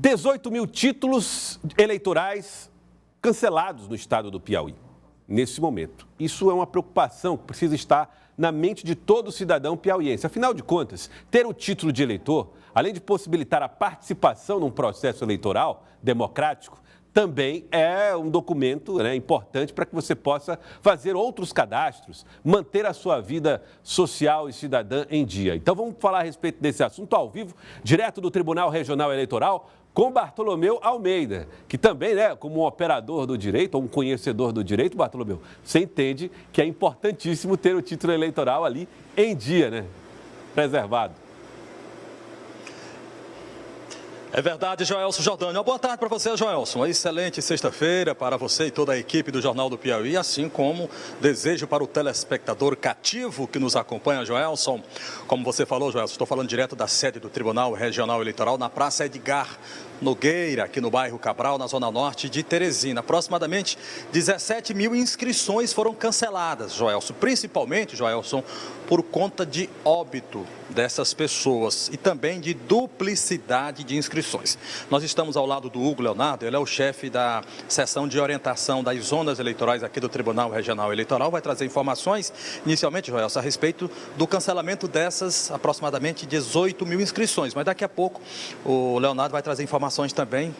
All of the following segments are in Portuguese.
18 mil títulos eleitorais cancelados no estado do Piauí, nesse momento. Isso é uma preocupação que precisa estar na mente de todo cidadão piauiense. Afinal de contas, ter o título de eleitor, além de possibilitar a participação num processo eleitoral democrático, também é um documento, importante para que você possa fazer outros cadastros, manter a sua vida social e cidadã em dia. Então vamos falar a respeito desse assunto ao vivo, direto do Tribunal Regional Eleitoral, com Bartolomeu Almeida, que também, como um operador do direito, ou um conhecedor do direito, Bartolomeu, você entende que é importantíssimo ter o título eleitoral ali em dia, preservado. É verdade, Joelson Jordânia. Uma boa tarde para você, Joelson. Uma excelente sexta-feira para você e toda a equipe do Jornal do Piauí, assim como desejo para o telespectador cativo que nos acompanha, Joelson. Como você falou, Joelson, estou falando direto da sede do Tribunal Regional Eleitoral, na Praça Edgar Nogueira, aqui no bairro Cabral, na zona norte de Teresina. Aproximadamente 17 mil inscrições foram canceladas, Joelson, principalmente, Joelson, por conta de óbito dessas pessoas e também de duplicidade de inscrições. Nós estamos ao lado do Hugo Leonardo, ele é o chefe da seção de orientação das zonas eleitorais aqui do Tribunal Regional Eleitoral, vai trazer informações, inicialmente, Joelson, a respeito do cancelamento dessas aproximadamente 18 mil inscrições, mas daqui a pouco o Leonardo vai trazer informações também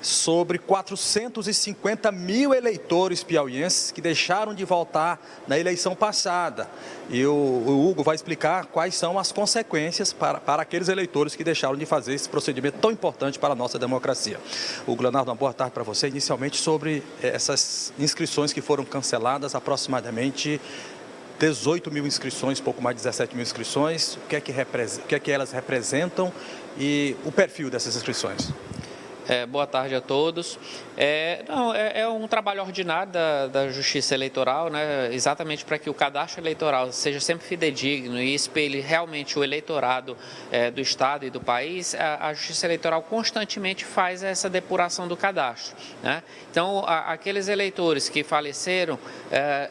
sobre 450 mil eleitores piauienses que deixaram de votar na eleição passada. E o Hugo vai explicar quais são as consequências para aqueles eleitores que deixaram de fazer esse procedimento tão importante para a nossa democracia. Hugo Leonardo, uma boa tarde para você. Inicialmente sobre essas inscrições que foram canceladas, aproximadamente 18 mil inscrições, pouco mais de 17 mil inscrições. O que é que elas representam e o perfil dessas inscrições? Boa tarde a todos. É um trabalho ordinário da Justiça Eleitoral, exatamente para que o cadastro eleitoral seja sempre fidedigno e espelhe realmente o eleitorado do Estado e do país. A Justiça Eleitoral constantemente faz essa depuração do cadastro. Então, aqueles eleitores que faleceram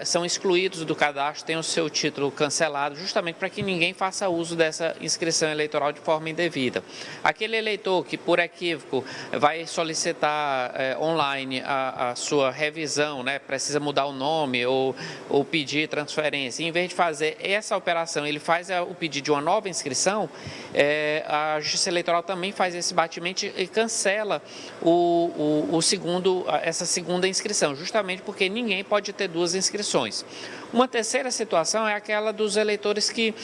são excluídos do cadastro, têm o seu título cancelado, justamente para que ninguém faça uso dessa inscrição eleitoral de forma indevida. Aquele eleitor que, por equívoco, vai solicitar online a sua revisão, precisa mudar o nome ou pedir transferência. Em vez de fazer essa operação, ele faz o pedido de uma nova inscrição, a Justiça Eleitoral também faz esse batimento e cancela essa segunda inscrição, justamente porque ninguém pode ter duas inscrições. Uma terceira situação é aquela dos eleitores que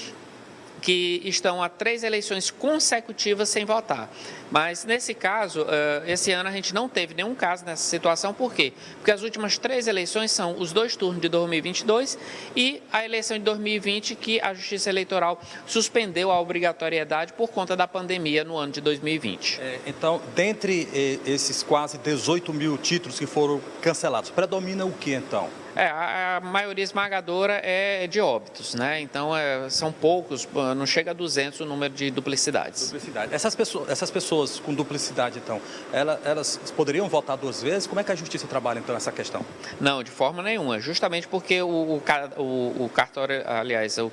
estão há 3 eleições consecutivas sem votar. Mas, nesse caso, esse ano a gente não teve nenhum caso nessa situação. Por quê? Porque as últimas 3 eleições são os 2 turnos de 2022 e a eleição de 2020, que a Justiça Eleitoral suspendeu a obrigatoriedade por conta da pandemia no ano de 2020. Então, dentre esses quase 18 mil títulos que foram cancelados, predomina o que, então? A maioria esmagadora é de óbitos, Então, são poucos, não chega a 200 o número de duplicidades. Essas pessoas com duplicidade, então, elas poderiam votar 2 vezes? Como é que a Justiça trabalha, então, essa questão? Não, de forma nenhuma. Justamente porque o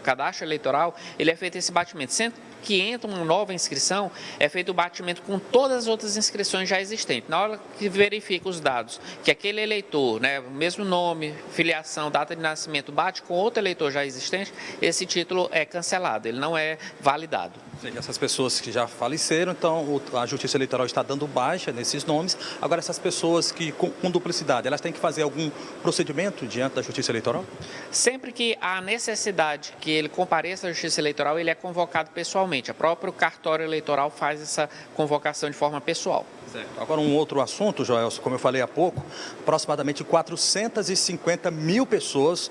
cadastro eleitoral, ele é feito esse batimento. Sempre que entra uma nova inscrição, é feito o batimento com todas as outras inscrições já existentes. Na hora que verifica os dados, que aquele eleitor, o mesmo nome, filiação, data de nascimento, bate com outro eleitor já existente, esse título é cancelado, ele não é validado. Ou seja, essas pessoas que já faleceram, então a Justiça Eleitoral está dando baixa nesses nomes. Agora, essas pessoas que com duplicidade, elas têm que fazer algum procedimento diante da Justiça Eleitoral? Sempre que há necessidade que ele compareça à Justiça Eleitoral, ele é convocado pessoalmente. O próprio cartório eleitoral faz essa convocação de forma pessoal. Certo. Agora, um outro assunto, Joelson, como eu falei há pouco, aproximadamente 450 mil pessoas,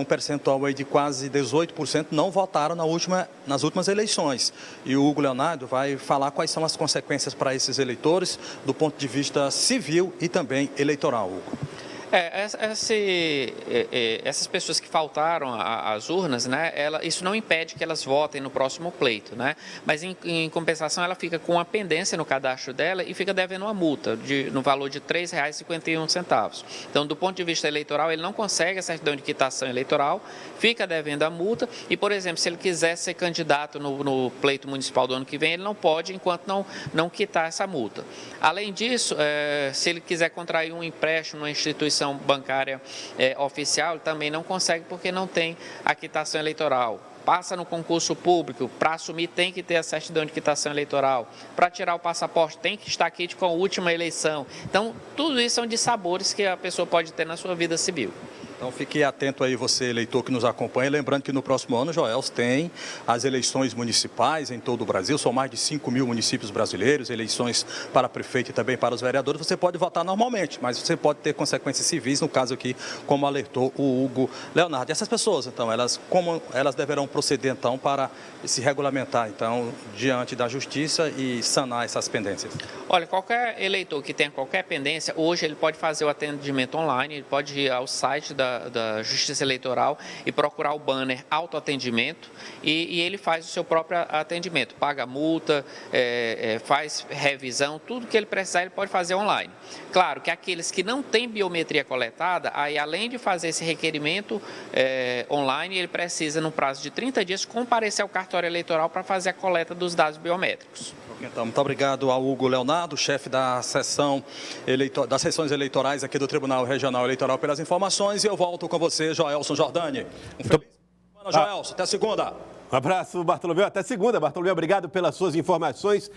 um percentual aí de quase 18%, não votaram nas últimas eleições. E o Hugo Leonardo vai falar quais são as consequências para esses eleitores do ponto de vista civil e também eleitoral, Hugo. Essas pessoas que faltaram às urnas, né, isso não impede que elas votem no próximo pleito, né? Mas em compensação ela fica com uma pendência no cadastro dela e fica devendo uma multa no valor de R$ 3,51. Então, do ponto de vista eleitoral, ele não consegue a certidão de quitação eleitoral, fica devendo a multa e, por exemplo, se ele quiser ser candidato no pleito municipal do ano que vem, ele não pode enquanto não quitar essa multa. Além disso, se ele quiser contrair um empréstimo numa instituição bancária oficial, ele também não consegue porque não tem a quitação eleitoral. Passa no concurso público, para assumir tem que ter a certidão de quitação eleitoral. Para tirar o passaporte tem que estar aqui com a última eleição. Então, tudo isso são dissabores que a pessoa pode ter na sua vida civil. Então, fique atento aí, você eleitor que nos acompanha. Lembrando que no próximo ano, Joelson, tem as eleições municipais em todo o Brasil. São mais de 5 mil municípios brasileiros, eleições para prefeito e também para os vereadores. Você pode votar normalmente, mas você pode ter consequências civis, no caso aqui, como alertou o Hugo Leonardo. E essas pessoas, então, como elas deverão proceder, então, para se regulamentar, então, diante da justiça e sanar essas pendências? Olha, qualquer eleitor que tenha qualquer pendência, hoje ele pode fazer o atendimento online, ele pode ir ao site da Justiça Eleitoral e procurar o banner autoatendimento e ele faz o seu próprio atendimento, paga multa, faz revisão, tudo que ele precisar ele pode fazer online. Claro que aqueles que não têm biometria coletada, aí além de fazer esse requerimento online, ele precisa, no prazo de 30 dias, comparecer ao cartório eleitoral para fazer a coleta dos dados biométricos. Então, muito obrigado ao Hugo Leonardo, chefe das sessões eleitorais aqui do Tribunal Regional Eleitoral, pelas informações. E eu volto com você, Joelson Jordani. Feliz semana, Joelson. Até segunda. Um abraço, Bartolomeu. Até segunda, Bartolomeu. Obrigado pelas suas informações.